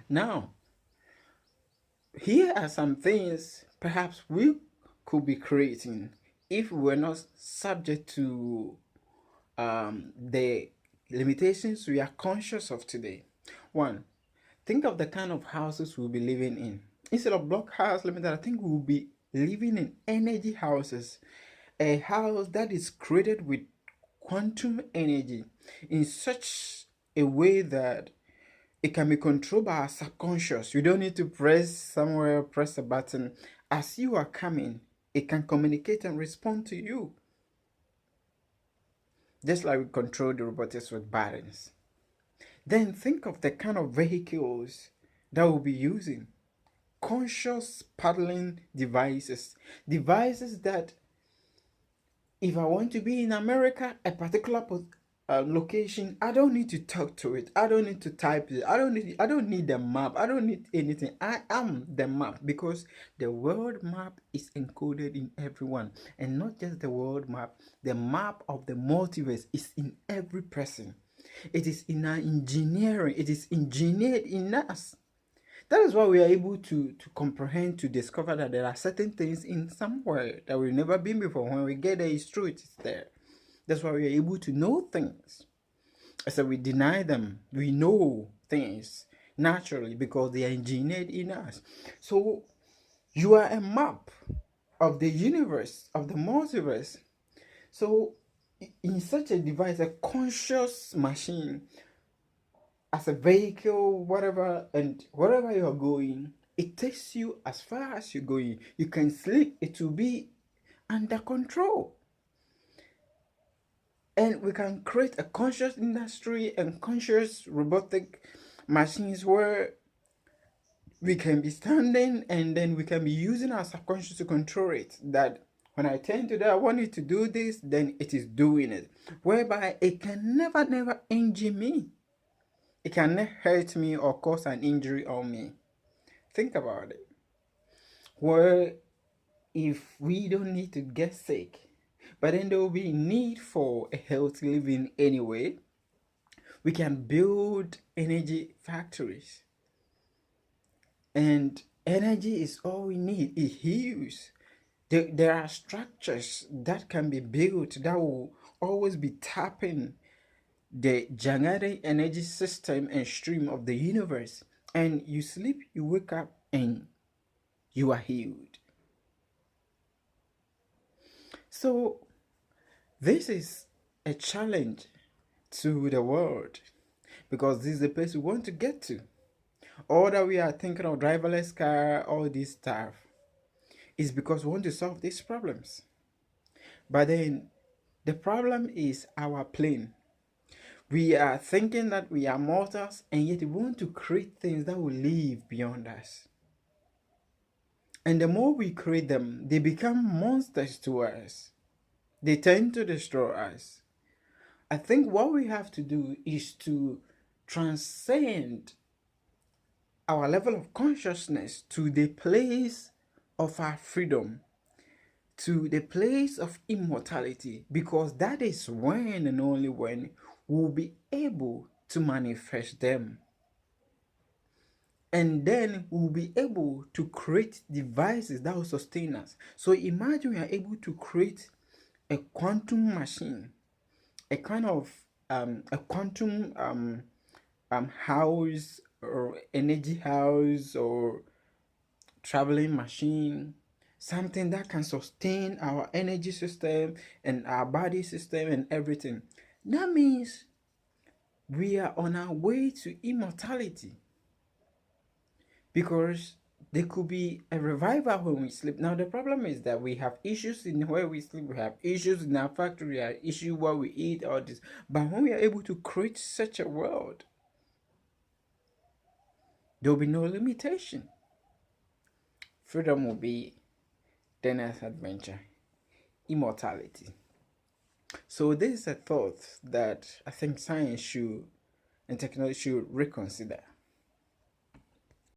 Now, here are some things perhaps we could be creating if we were not subject to the limitations we are conscious of today. One, think of the kind of houses we'll be living in. Instead of block house limited, I think we'll be living in energy houses. A house that is created with quantum energy in such a way that it can be controlled by our subconscious. You don't need to press somewhere, press a button. As you are coming, it can communicate and respond to you. Just like we control the robotics with buttons. Then think of the kind of vehicles that we'll be using. Conscious paddling devices. Devices that if I want to be in America, a particular location, I don't need to talk to it. I don't need to type it. I don't need the map. I don't need anything. I am the map because the world map is encoded in everyone. And not just the world map, the map of the multiverse is in every person. It is in our engineering. It is engineered in us. That is why we are able to comprehend, to discover that there are certain things in somewhere that we've never been before. When we get there, it's true, it's there. That's why we are able to know things. So we deny them. We know things naturally because they are engineered in us. So you are a map of the universe, of the multiverse. So in such a device, a conscious machine, as a vehicle, whatever, and wherever you're going, it takes you as far as you're going. You can sleep, it will be under control. And we can create a conscious industry and conscious robotic machines where we can be standing and then we can be using our subconscious to control it. That when I turn to that, I want it to do this, then it is doing it. Whereby it can never injure me. It can hurt me or cause an injury on me. Think about it. Where if we don't need to get sick, but then there will be need for a healthy living anyway, we can build energy factories. And energy is all we need. It heals. There are structures that can be built that will always be tapping the gigantic energy system and stream of the universe. And you sleep, you wake up, and you are healed. So this is a challenge to the world because this is the place we want to get to. All that we are thinking of driverless car, all this stuff, is because we want to solve these problems. But then the problem is our plane. We are thinking that we are mortals, and yet we want to create things that will live beyond us. And the more we create them, they become monsters to us. They tend to destroy us. I think what we have to do is to transcend our level of consciousness to the place of our freedom, to the place of immortality, because that is when and only when we'll be able to manifest them. And then we'll be able to create devices that will sustain us. So imagine we are able to create a quantum machine, a kind of a quantum house or energy house or traveling machine, something that can sustain our energy system and our body system and everything. That means we are on our way to immortality, because there could be a revival when we sleep. Now the problem is that we have issues in where we sleep, we have issues in our factory, we have issues where we eat, all this. But when we are able to create such a world, there will be no limitation. Freedom will be the next adventure, immortality. So this is a thought that I think science should and technology should reconsider.